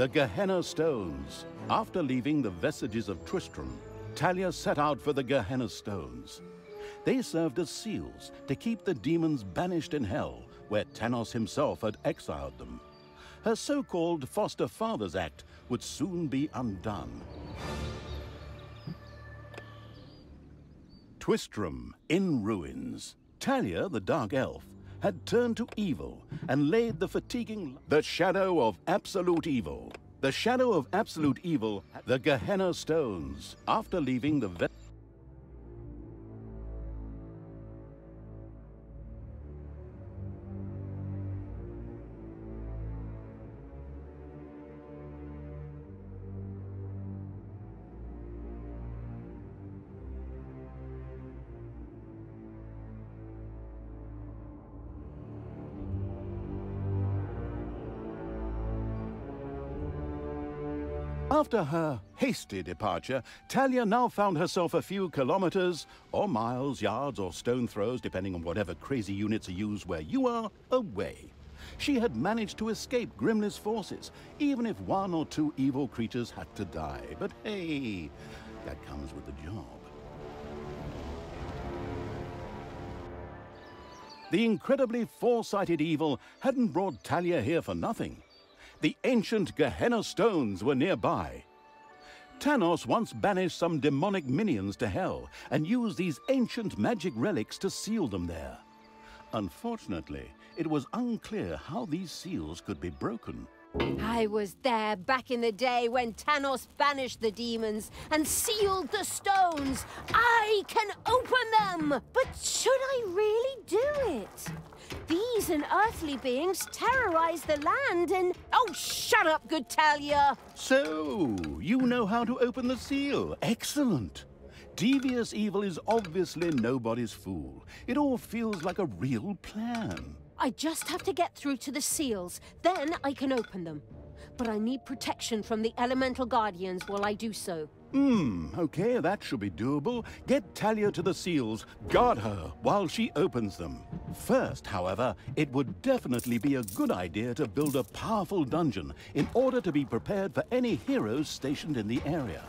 The Gehenna Stones. After leaving the vestiges of Tristram, Talia set out for the Gehenna Stones. They served as seals to keep the demons banished in hell, where Tanos himself had exiled them. Her so-called Foster Fathers Act would soon be undone. Twistram in ruins. Talia, the Dark Elf, had turned to evil and laid the fatiguing... The shadow of absolute evil. The shadow of absolute evil, the Gehenna Stones. After leaving the... After her hasty departure, Talia now found herself a few kilometers, or miles, yards, or stone throws, depending on whatever crazy units are used where you are, away. She had managed to escape Grimly's forces, even if one or two evil creatures had to die. But hey, that comes with the job. The incredibly foresighted evil hadn't brought Talia here for nothing. The ancient Gehenna Stones were nearby. Tanos once banished some demonic minions to hell and used these ancient magic relics to seal them there. Unfortunately, it was unclear how these seals could be broken. I was there back in the day when Tanos banished the demons and sealed the stones. I can open them! But should I really do it? These unearthly beings terrorize the land and... Oh, shut up, good Talia! So, you know how to open the seal. Excellent. Devious evil is obviously nobody's fool. It all feels like a real plan. I just have to get through to the seals, then I can open them. But I need protection from the elemental guardians while I do so. Okay, that should be doable. Get Talia to the seals, guard her while she opens them. First, however, it would definitely be a good idea to build a powerful dungeon in order to be prepared for any heroes stationed in the area.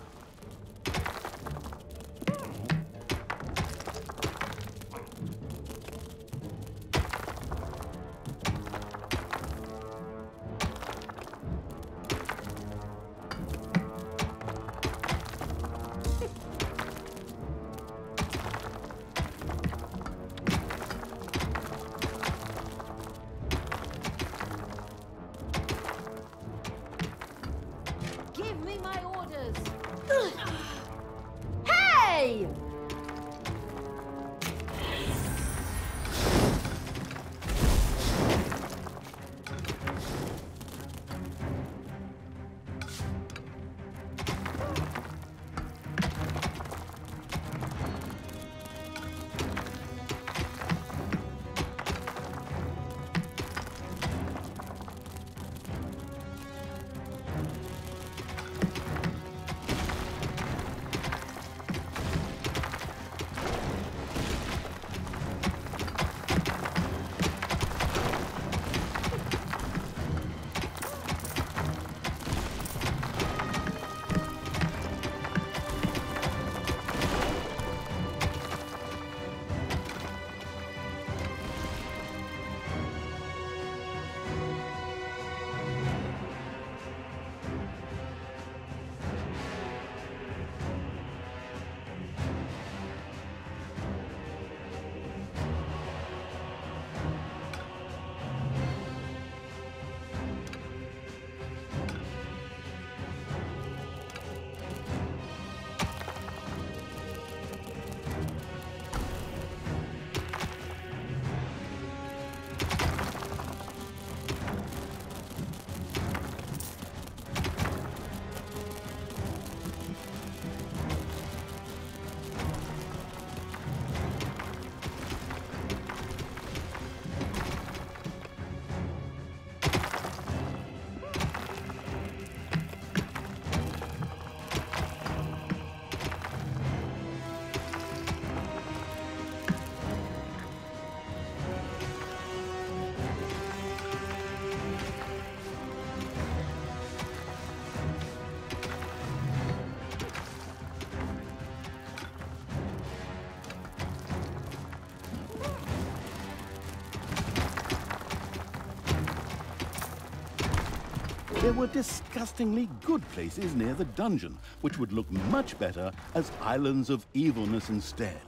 There were disgustingly good places near the dungeon, which would look much better as islands of evilness instead.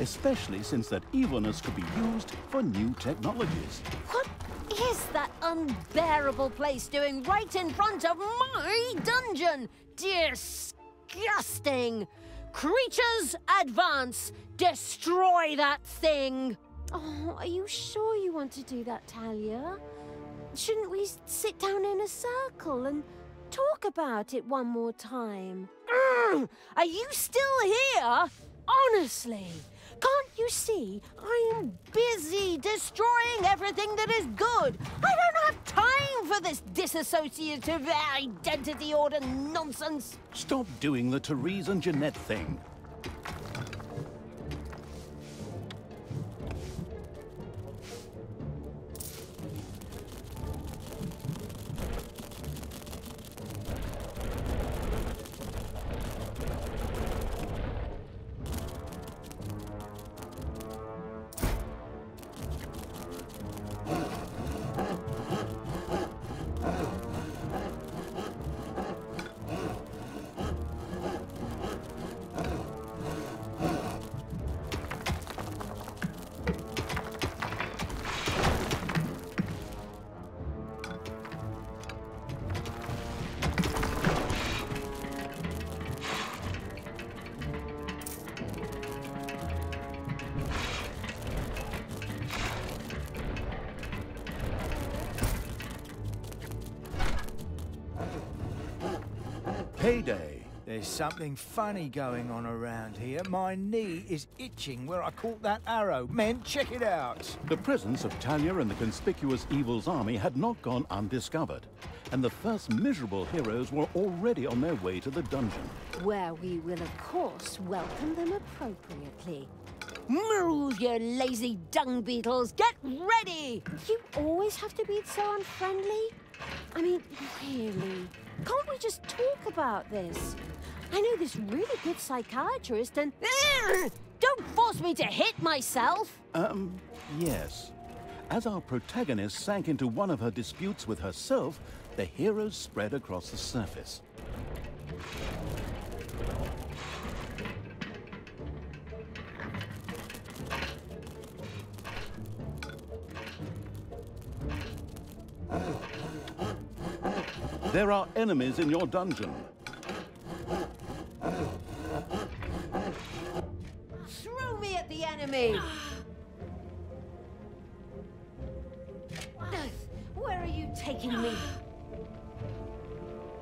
Especially since that evilness could be used for new technologies. What is that unbearable place doing right in front of my dungeon? Disgusting! Creatures, advance! Destroy that thing! Oh, are you sure you want to do that, Talia? Shouldn't we sit down in a circle and talk about it one more time? Are you still here? Honestly, can't you see I am busy destroying everything that is good? I don't have time for this dissociative identity order nonsense. Stop doing the Therese and Jeanette thing. Payday. There's something funny going on around here. My knee is itching where I caught that arrow. Men, check it out. The presence of Talia and the conspicuous Evil's army had not gone undiscovered, and the first miserable heroes were already on their way to the dungeon. Where we will, of course, welcome them appropriately. Move, you lazy dung beetles! Get ready! You always have to be so unfriendly? I mean, really? Can't we just talk about this? I know this really good psychiatrist and... Don't force me to hit myself! Yes. As our protagonist sank into one of her disputes with herself, the heroes spread across the surface. There are enemies in your dungeon. Throw me at the enemy! Where are you taking me?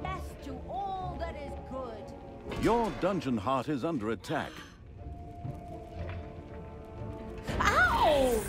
Death to all that is good. Your dungeon heart is under attack. Ow!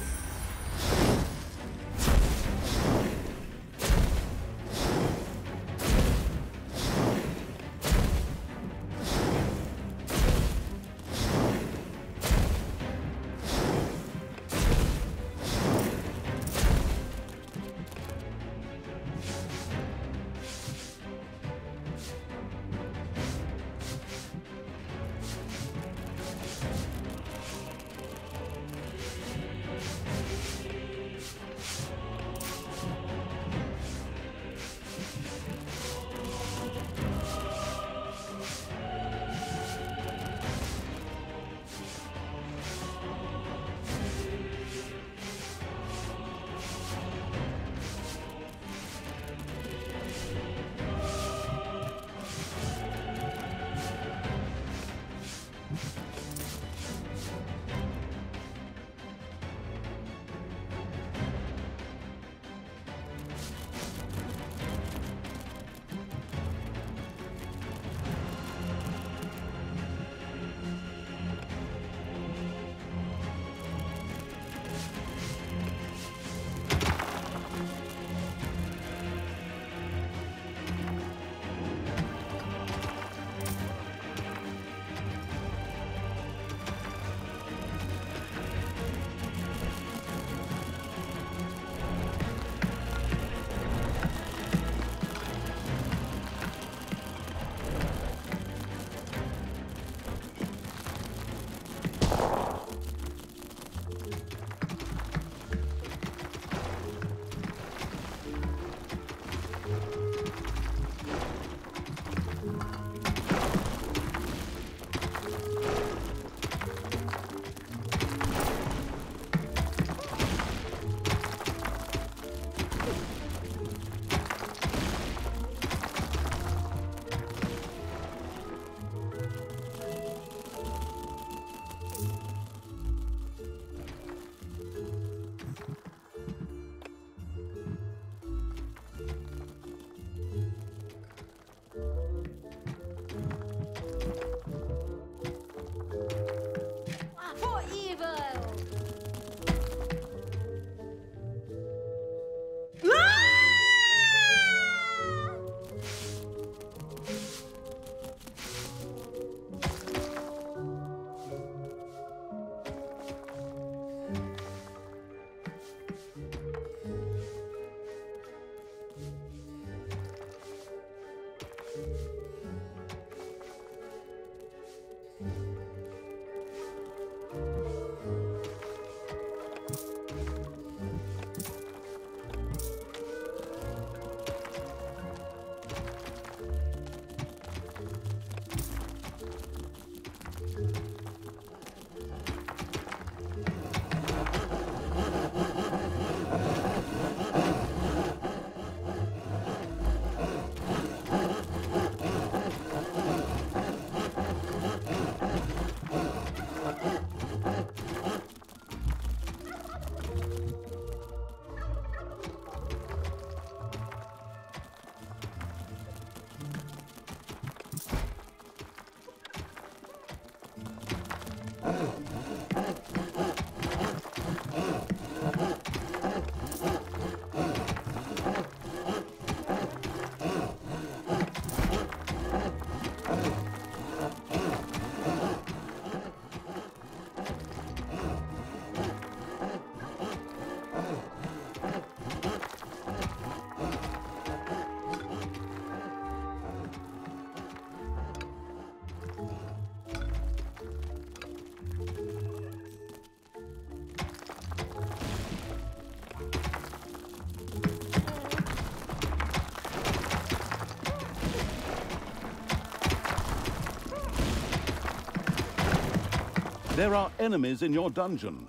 There are enemies in your dungeon.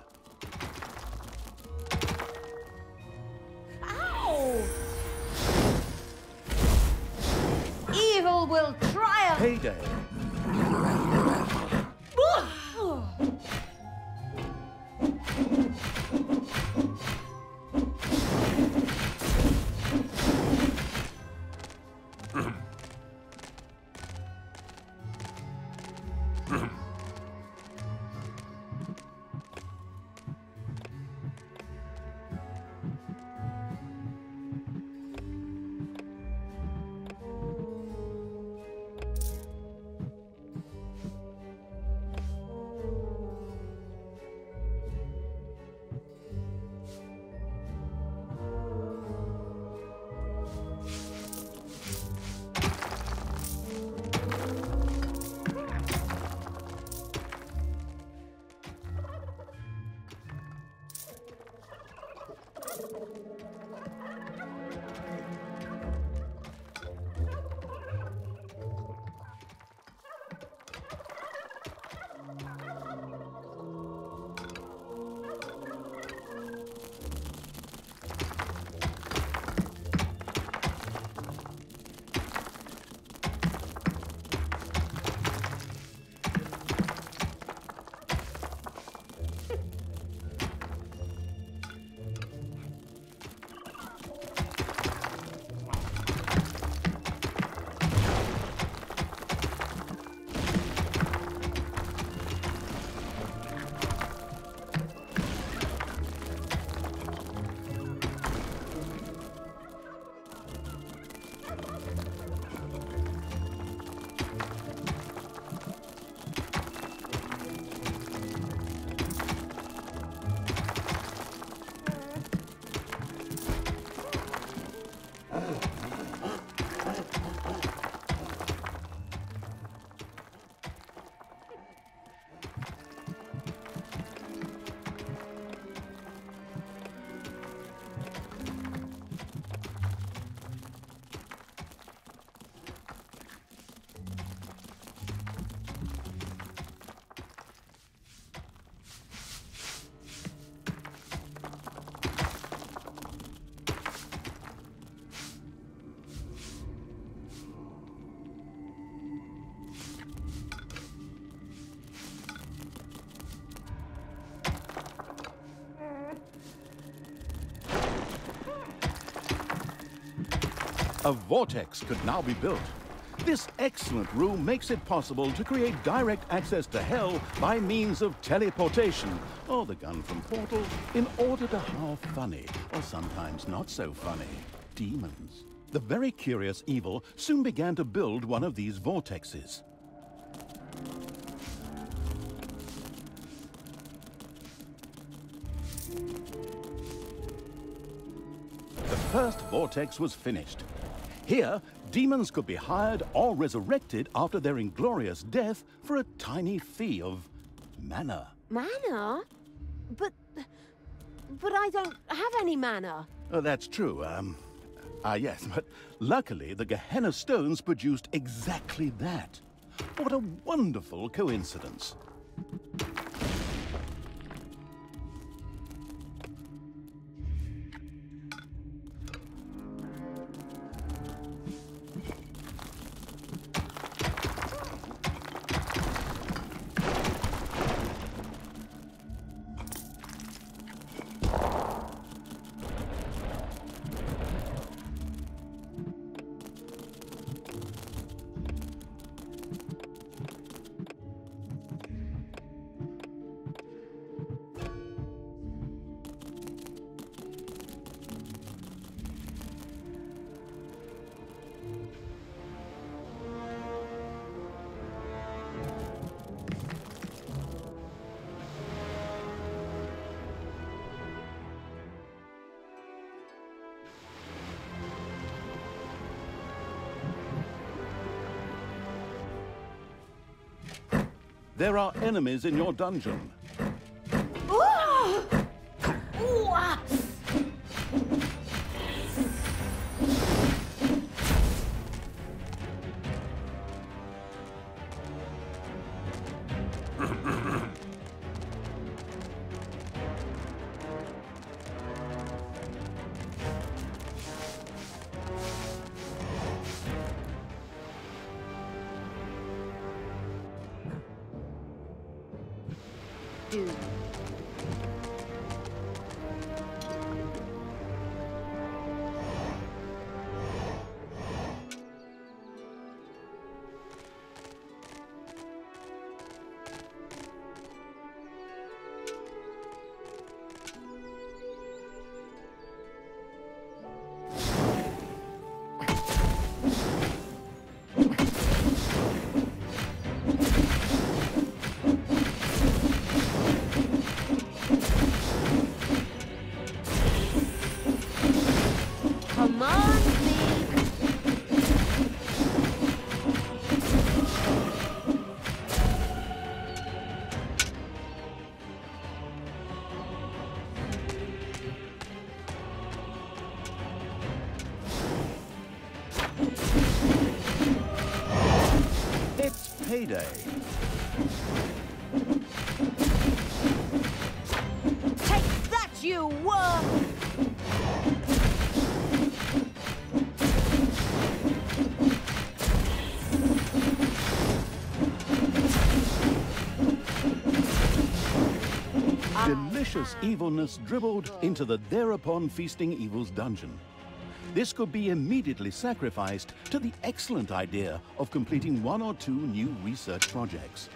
Ow! Evil will triumph! Payday. A vortex could now be built. This excellent room makes it possible to create direct access to hell by means of teleportation, or the gun from Portal, in order to have funny, or sometimes not so funny, demons. The very curious Evil soon began to build one of these vortexes. The first vortex was finished. Here, demons could be hired or resurrected after their inglorious death for a tiny fee of mana. Mana? But I don't have any mana. That's true. Yes, but luckily the Gehenna stones produced exactly that. What a wonderful coincidence. There are enemies in your dungeon. do. Come on, Zeke. It's payday. Take that, you worm! Delicious evilness dribbled into the thereupon feasting evil's dungeon. This could be immediately sacrificed to the excellent idea of completing 1 or 2 new research projects.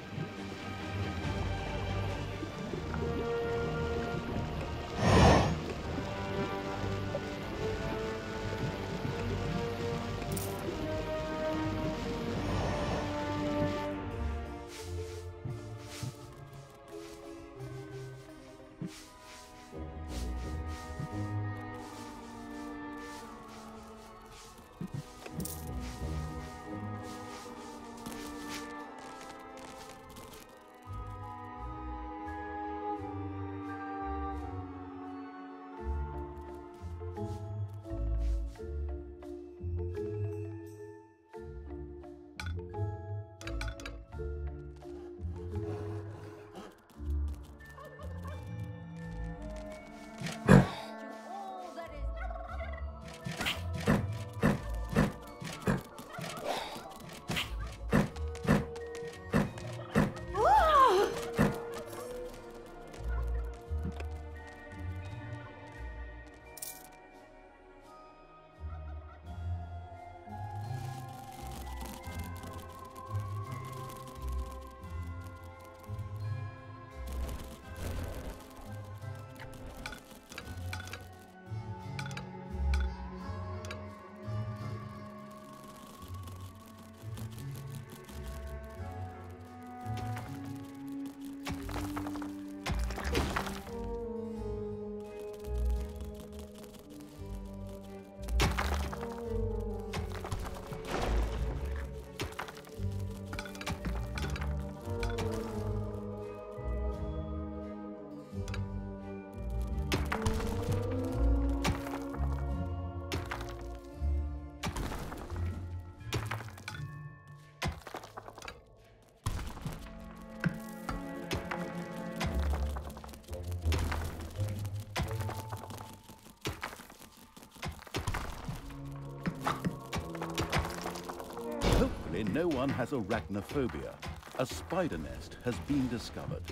Hopefully no one has arachnophobia. A spider nest has been discovered.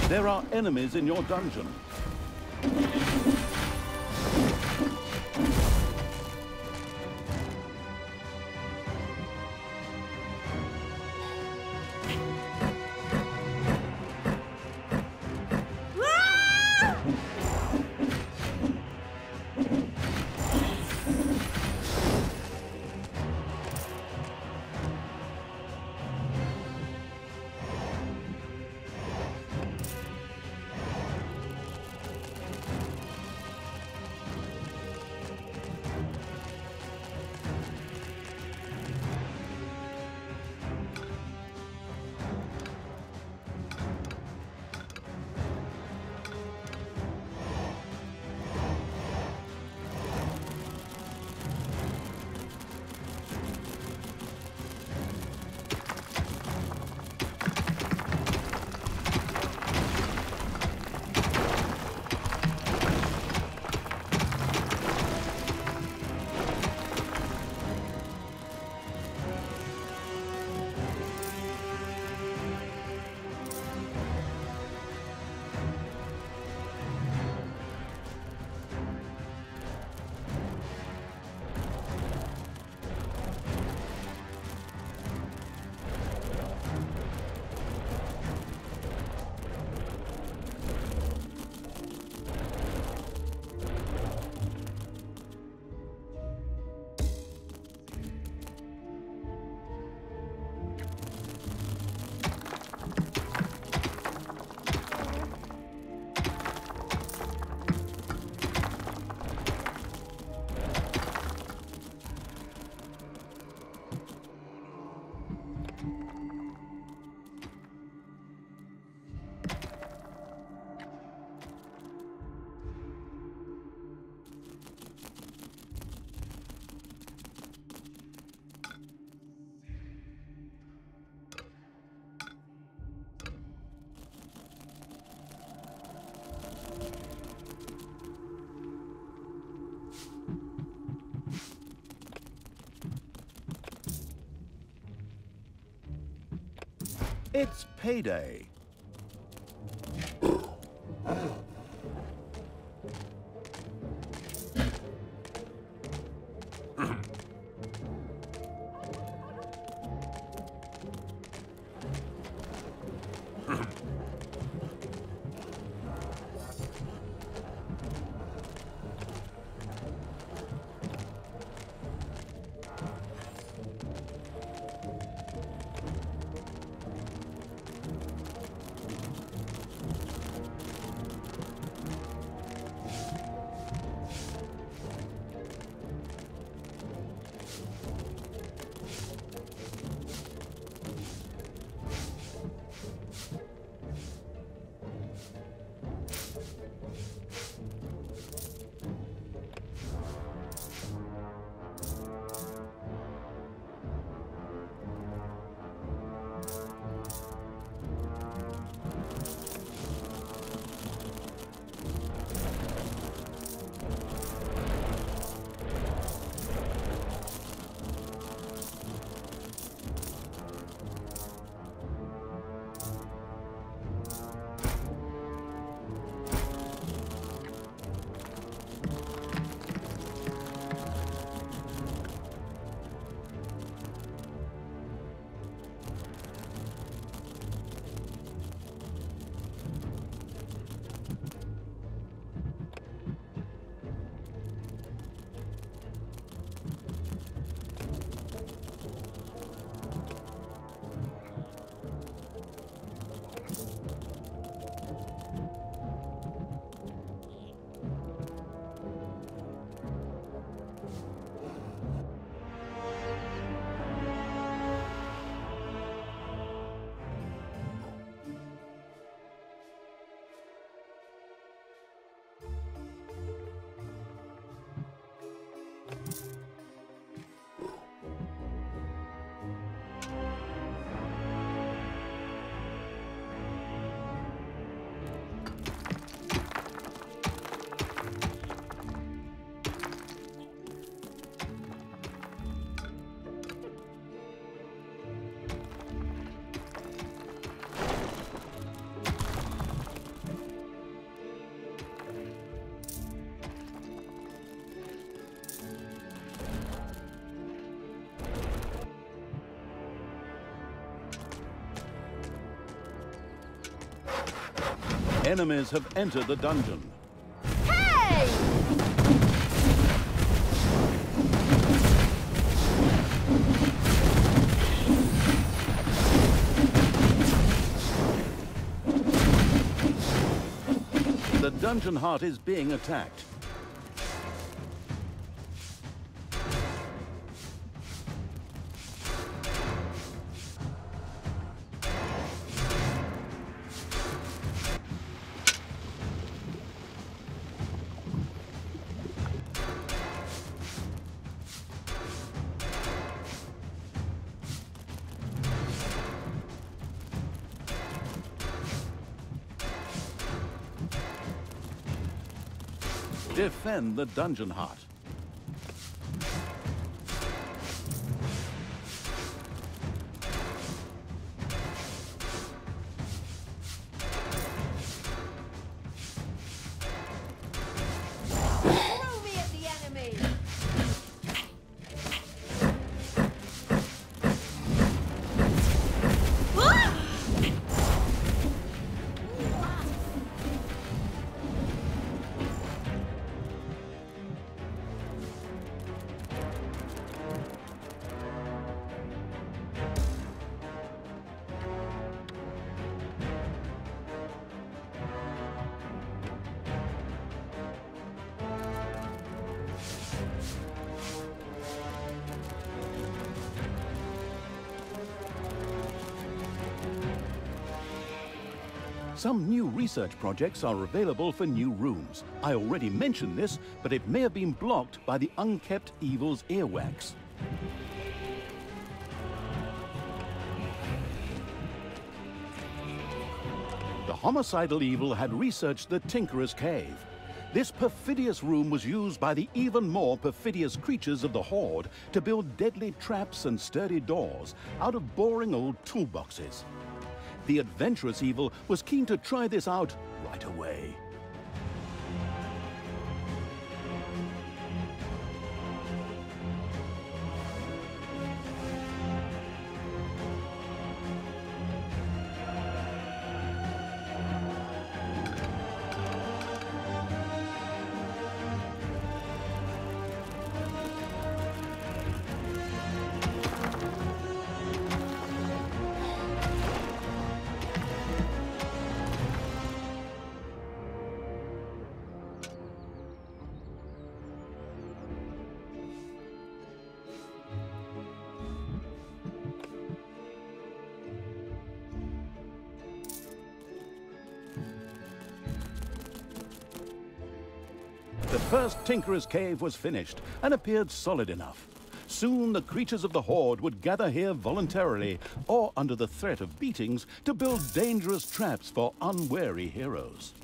There are enemies in your dungeon. It's payday. Enemies have entered the dungeon. Hey! The dungeon heart is being attacked. Defend the dungeon heart. Throw me at the enemy! Some new research projects are available for new rooms. I already mentioned this, but it may have been blocked by the Unkept Evil's earwax. The Homicidal Evil had researched the Tinkerer's Cave. This perfidious room was used by the even more perfidious creatures of the Horde to build deadly traps and sturdy doors out of boring old toolboxes. The adventurous Evil was keen to try this out right away. The first Tinkerer's Cave was finished and appeared solid enough. Soon the creatures of the Horde would gather here voluntarily or under the threat of beatings to build dangerous traps for unwary heroes.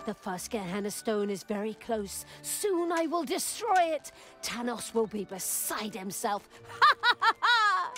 The first Gehenna Stone is very close. Soon I will destroy it. Tanos will be beside himself. Ha ha ha ha!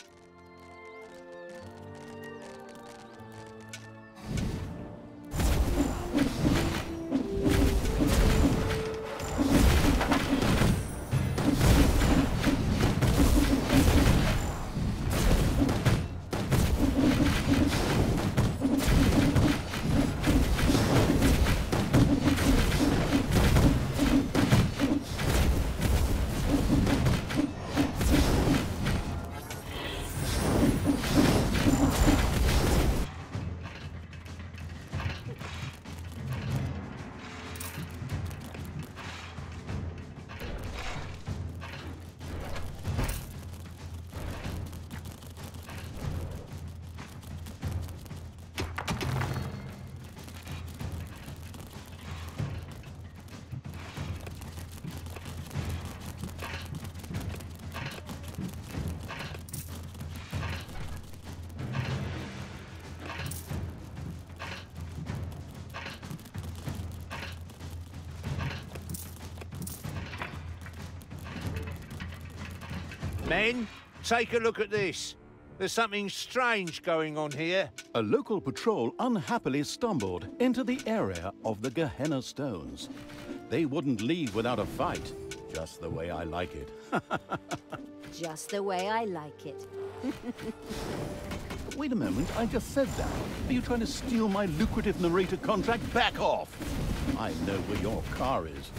Men, take a look at this. There's something strange going on here. A local patrol unhappily stumbled into the area of the Gehenna Stones. They wouldn't leave without a fight, just the way I like it. Just the way I like it. Wait a moment, I just said that. Are you trying to steal my lucrative narrator contract? Back off! I know where your car is.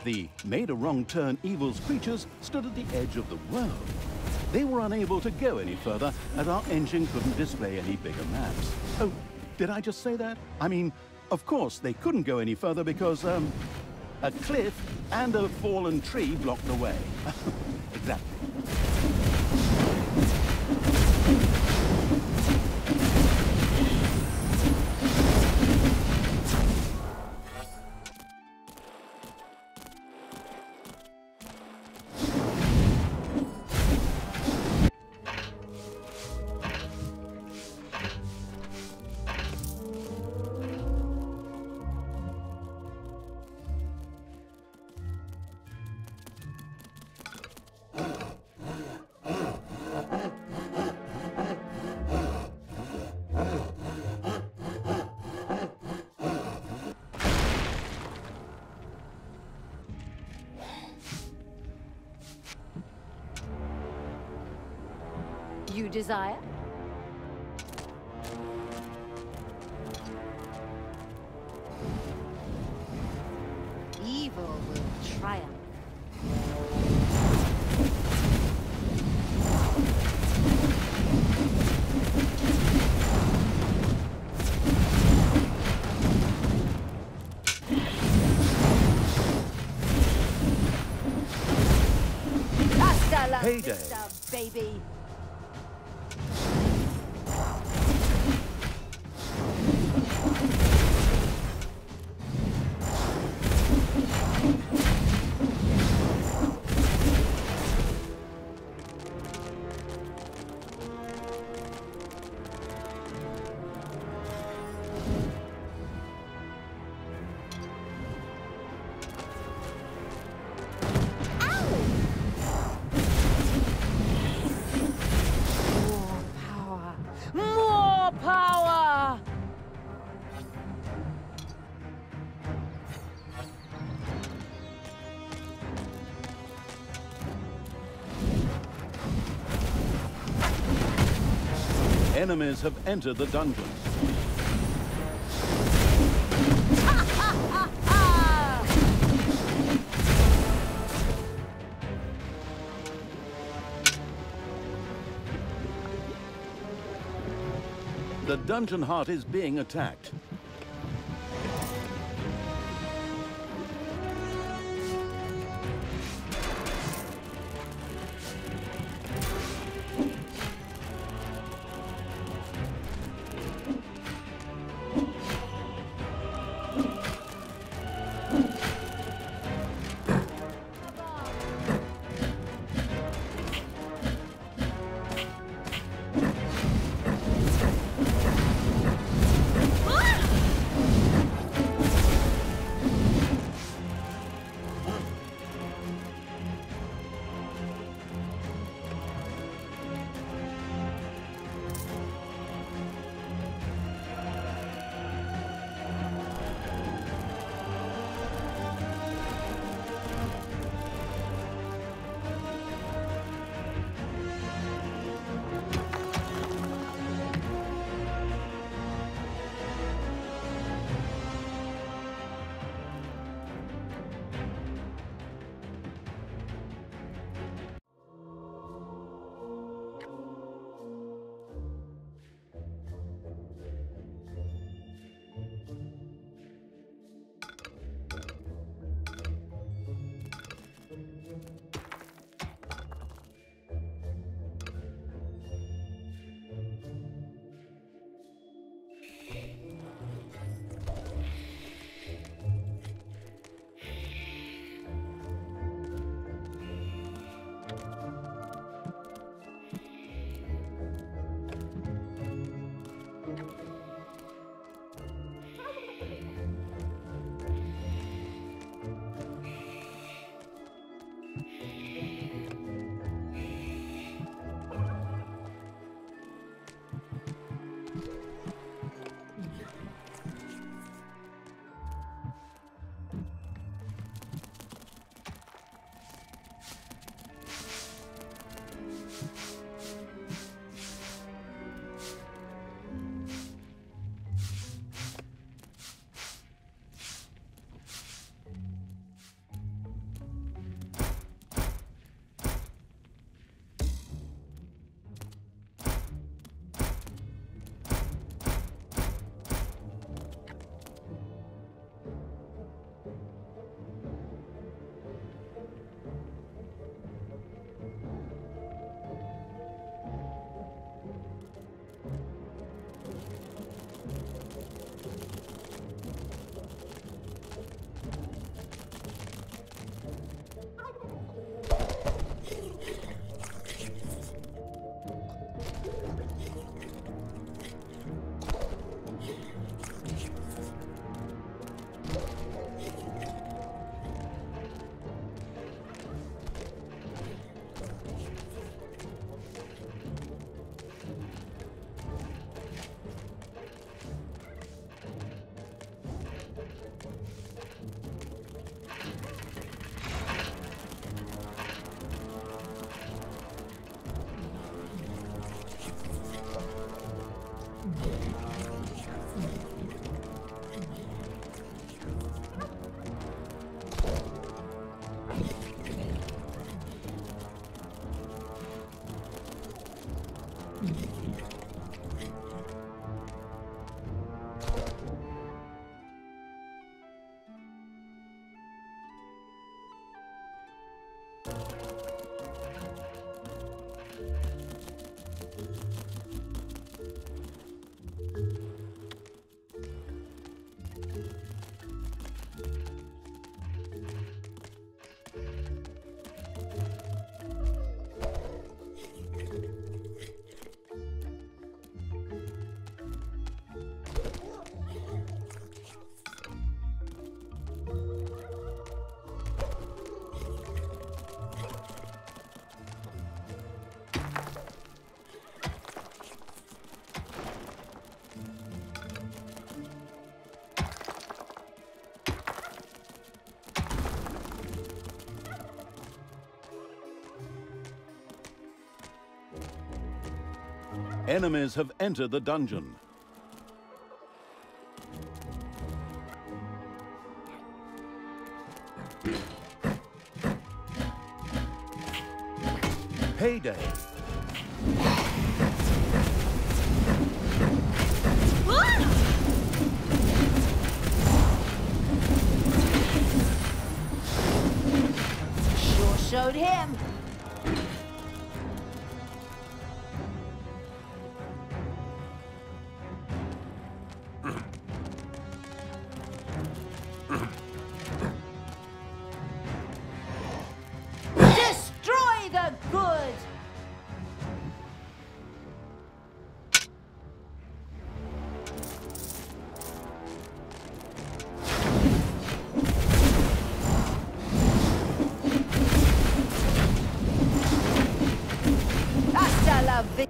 The made-a-wrong-turn evil's creatures stood at the edge of the world. They were unable to go any further as our engine couldn't display any bigger maps. Oh, did I just say that? I mean, of course, they couldn't go any further because, a cliff and a fallen tree blocked the way. Exactly. You desire? Evil will triumph. Hasta la Heyday. vista, baby. More power! Enemies have entered the dungeon. The dungeon heart is being attacked. Ah! Enemies have entered the dungeon. Payday. Sure showed him. Destroy the good! Hasta la vi-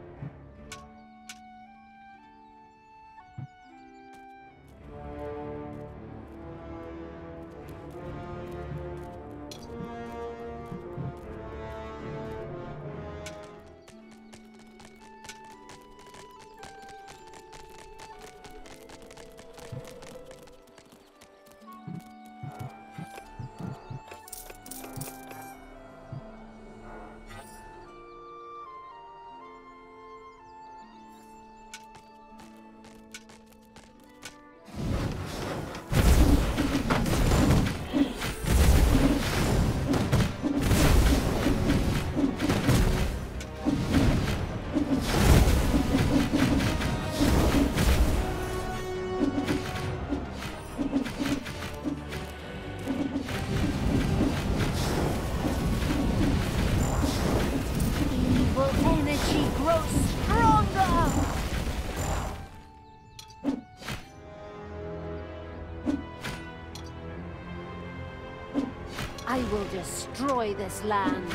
Evil energy grows stronger! I will destroy this land.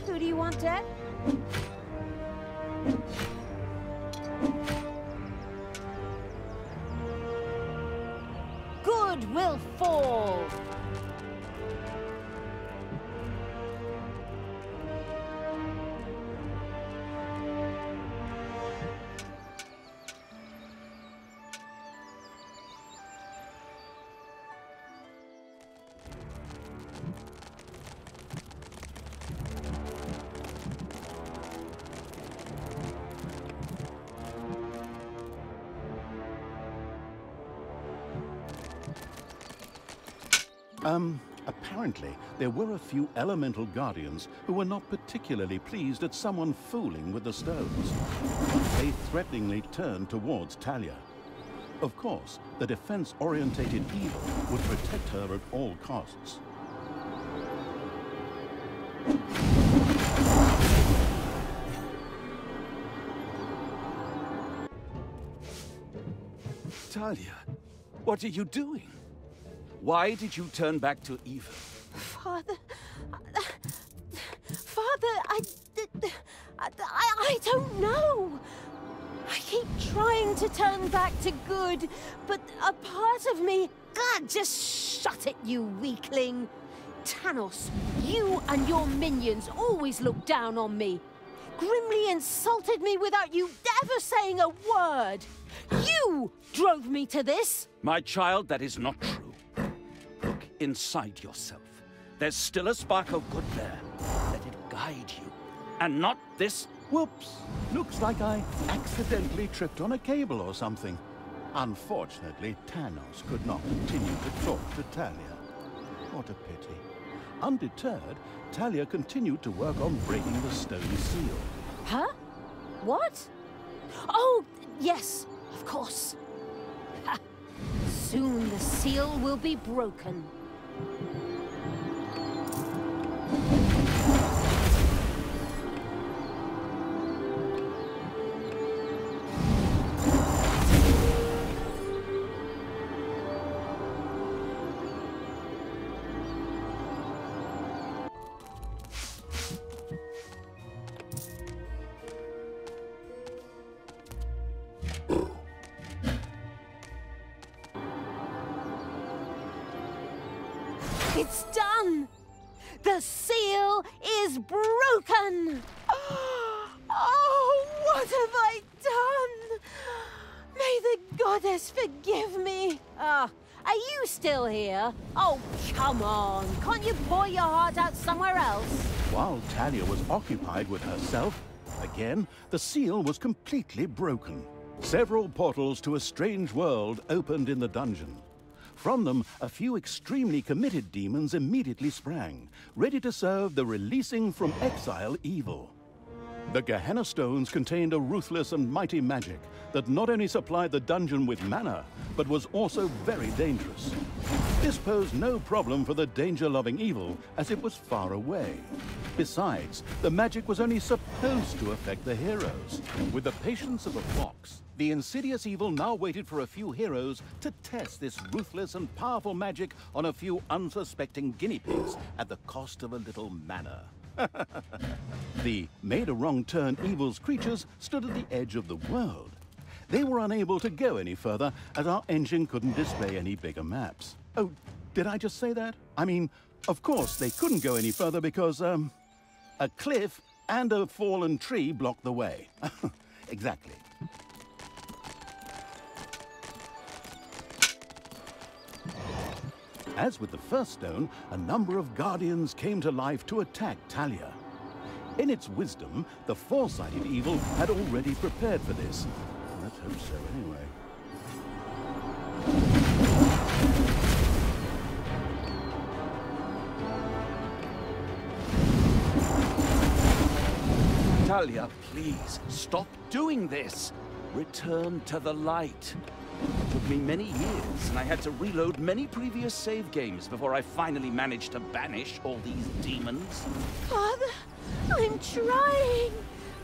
Who do you want dead? Good will fall! Apparently, there were a few elemental guardians who were not particularly pleased at someone fooling with the stones. They threateningly turned towards Talia. Of course, the defense-orientated evil would protect her at all costs. Talia, what are you doing? Why did you turn back to evil? Father... Father, I don't know. I keep trying to turn back to good, but a part of me... God, just shut it, you weakling. Tanos, you and your minions always look down on me. Grimly insulted me without you ever saying a word. You drove me to this. My child, that is not true. Look inside yourself. There's still a spark of good there. Let it guide you, and not this. Whoops! Looks like I accidentally tripped on a cable or something. Unfortunately, Tanos could not continue to talk to Talia. What a pity. Undeterred, Talia continued to work on breaking the stone seal. Huh? What? Oh, yes, of course. Ha. Soon the seal will be broken. It's done! The seal is broken! Oh, what have I done? May the goddess forgive me. Are you still here? Oh, come on. Can't you pour your heart out somewhere else? While Talia was occupied with herself, again, the seal was completely broken. Several portals to a strange world opened in the dungeon. From them, a few extremely committed demons immediately sprang, ready to serve the releasing from exile evil. The Gehenna Stones contained a ruthless and mighty magic that not only supplied the dungeon with mana, but was also very dangerous. This posed no problem for the danger-loving evil, as it was far away. Besides, the magic was only supposed to affect the heroes. With the patience of a fox, the insidious evil now waited for a few heroes to test this ruthless and powerful magic on a few unsuspecting guinea pigs at the cost of a little mana. The made-a-wrong-turn evil's creatures stood at the edge of the world. They were unable to go any further as our engine couldn't display any bigger maps. Oh, did I just say that? I mean, of course they couldn't go any further because, a cliff and a fallen tree blocked the way. Exactly. As with the first stone, a number of guardians came to life to attack Talia. In its wisdom, the four-sided evil had already prepared for this. Let's hope so, anyway. Talia, please, stop doing this. Return to the light. It took me many years, and I had to reload many previous save games before I finally managed to banish all these demons. Father, I'm trying,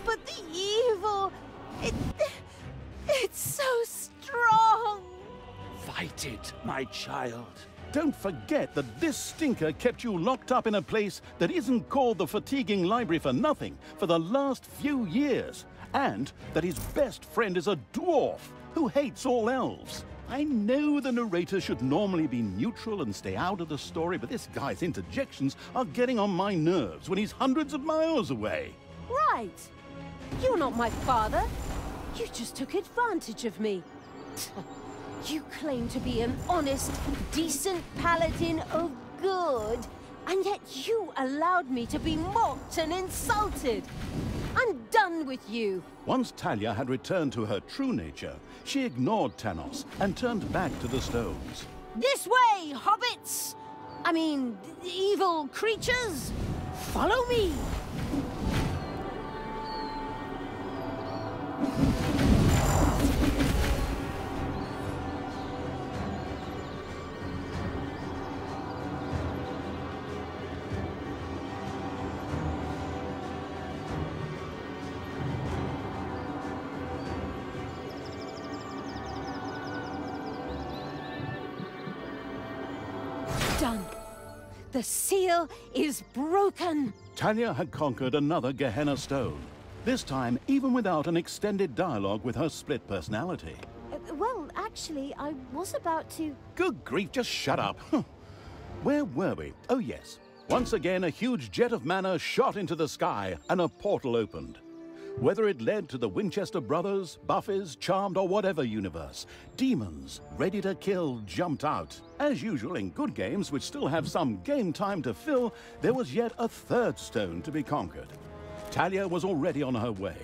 but the evil, it's so strong. Fight it, my child. Don't forget that this stinker kept you locked up in a place that isn't called the Fatiguing Library for nothing for the last few years, and that his best friend is a dwarf who hates all elves. I know the narrator should normally be neutral and stay out of the story, but this guy's interjections are getting on my nerves when he's hundreds of miles away. Right. You're not my father. You just took advantage of me. You claim to be an honest, decent paladin of good, and yet you allowed me to be mocked and insulted. I'm done with you. Once Talia had returned to her true nature, she ignored Tanos and turned back to the stones. This way, hobbits! I mean, evil creatures! Follow me! Done. The seal is broken. Talia had conquered another Gehenna Stone, this time even without an extended dialogue with her split personality. Well, actually, I was about to... Good grief, just shut up. Where were we? Oh yes. Once again, a huge jet of mana shot into the sky and a portal opened. Whether it led to the Winchester Brothers, Buffies, Charmed, or whatever universe, demons ready to kill jumped out. As usual in good games, which still have some game time to fill, there was yet a third stone to be conquered. Talia was already on her way.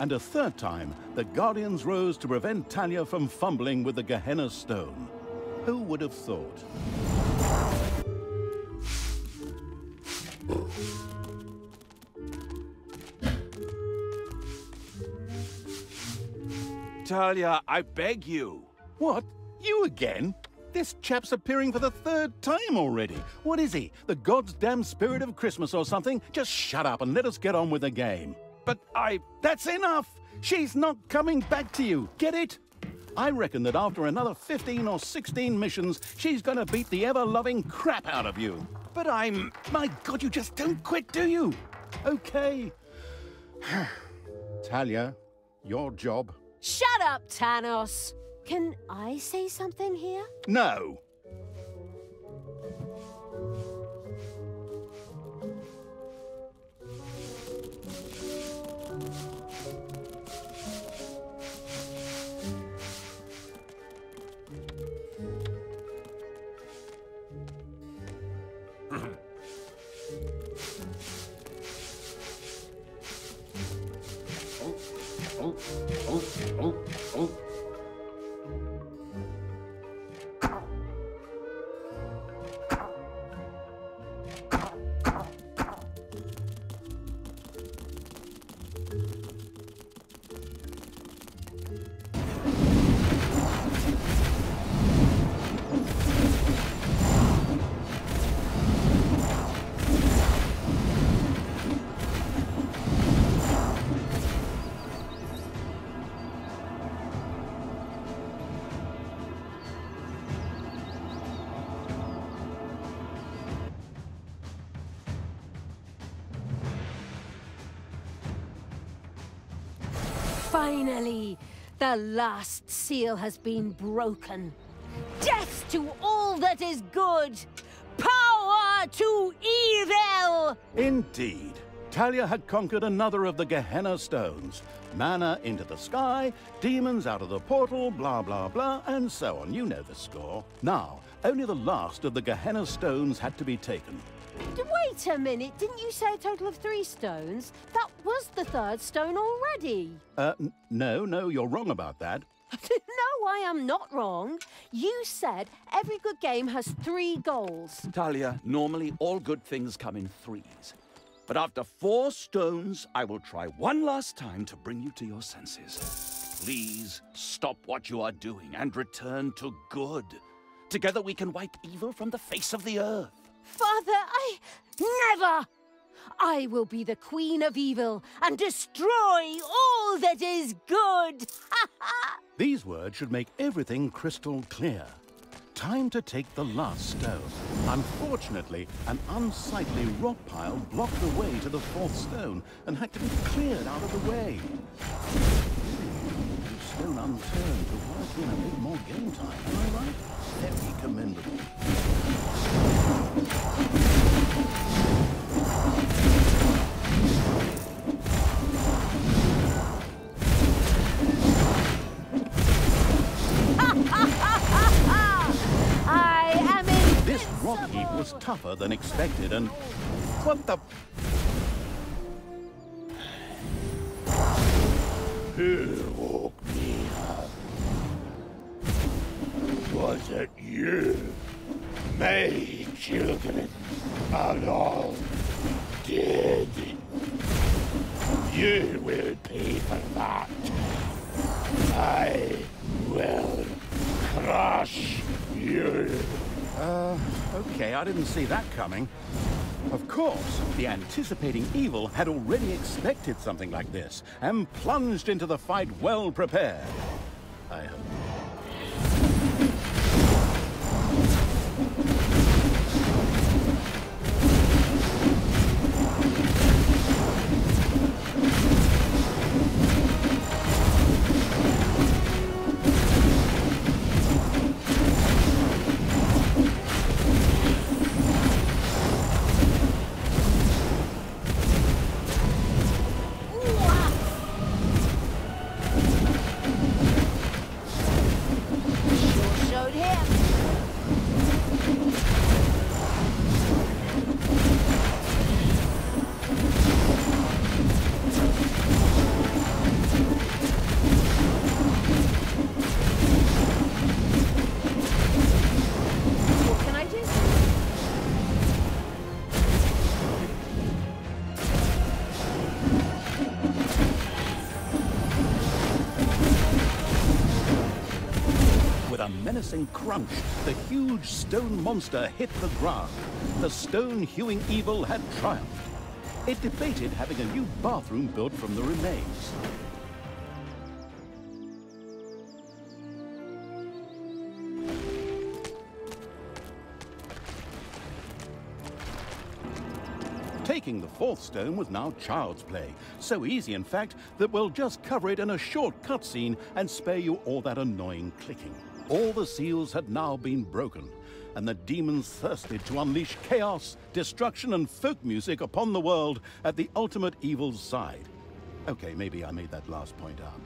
And a third time, the Guardians rose to prevent Talia from fumbling with the Gehenna Stone. Who would have thought? Talia, I beg you. What? You again? This chap's appearing for the third time already. What is he? The God's damn spirit of Christmas or something? Just shut up and let us get on with the game. But That's enough! She's not coming back to you. Get it? I reckon that after another 15 or 16 missions, she's gonna beat the ever-loving crap out of you. But I'm... My God, you just don't quit, do you? Okay. Talia, your job. Shut up, Tanos. Can I say something here? No. Finally, the last seal has been broken. Death to all that is good! Power to evil! Indeed. Talia had conquered another of the Gehenna stones. Mana into the sky, demons out of the portal, blah, blah, blah, and so on. You know the score. Now, only the last of the Gehenna stones had to be taken. Wait a minute, didn't you say a total of 3 stones? That was the 3rd stone already. No, you're wrong about that. No, I am not wrong. You said every good game has 3 goals. Talia, normally all good things come in 3s. But after 4 stones, I will try one last time to bring you to your senses. Please, stop what you are doing and return to good. Together we can wipe evil from the face of the earth. Father, never! I will be the Queen of Evil and destroy all that is good! These words should make everything crystal clear. Time to take the last stone. Unfortunately, an unsightly rock pile blocked the way to the 4th stone and had to be cleared out of the way. Leave stone unturned to work in a bit more game time, am I right? Very commendable. I am invincible! This rock heap was tougher than expected and... What the... Who woke me up? Was it you? My children are all dead. You will pay for that. I will crush you. Okay, I didn't see that coming. Of course, the anticipating evil had already expected something like this and plunged into the fight well prepared. I hope. menacing crunch, the huge stone monster hit the ground. The stone-hewing evil had triumphed. It debated having a new bathroom built from the remains. Taking the fourth stone was now child's play. So easy, in fact, that we'll just cover it in a short cutscene and spare you all that annoying clicking. All the seals had now been broken, and the demons thirsted to unleash chaos, destruction, and folk music upon the world at the ultimate evil's side. Okay, maybe I made that last point up.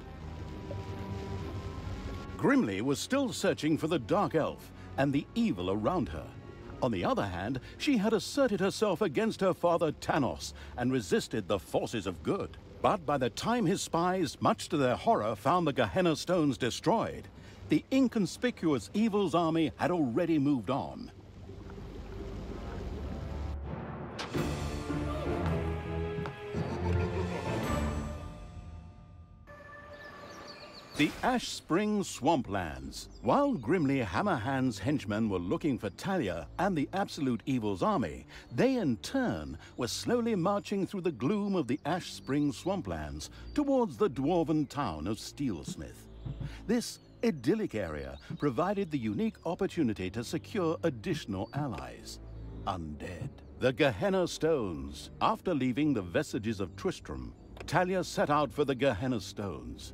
Grimly was still searching for the Dark Elf and the evil around her. On the other hand, she had asserted herself against her father Tanos and resisted the forces of good. But by the time his spies, much to their horror, found the Gehenna stones destroyed, the inconspicuous evil's army had already moved on. The Ash Spring Swamplands. While Grimly Hammerhand's henchmen were looking for Talia and the Absolute Evil's army, they in turn were slowly marching through the gloom of the Ash Spring Swamplands towards the dwarven town of Steelsmith. This idyllic area provided the unique opportunity to secure additional allies. Undead. The Gehenna Stones. After leaving the vestiges of Tristram, Talia set out for the Gehenna Stones.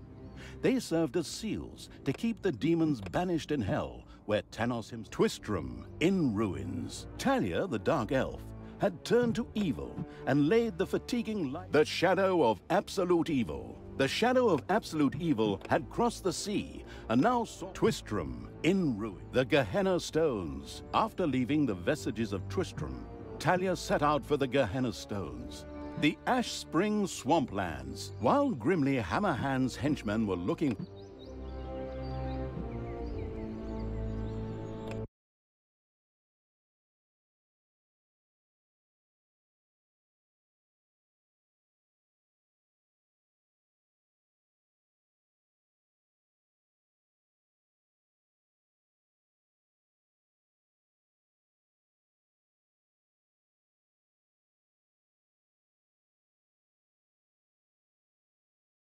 They served as seals to keep the demons banished in hell, where Tanos himself... Twistram, in ruins. Talia, the Dark Elf, had turned to evil and laid the fatiguing light... The shadow of absolute evil. The shadow of absolute evil had crossed the sea and now saw Twistram, in ruin. The Gehenna Stones. After leaving the vestiges of Tristram, Talia set out for the Gehenna Stones. The Ash Spring Swamplands. While Grimly Hammerhand's henchmen were looking...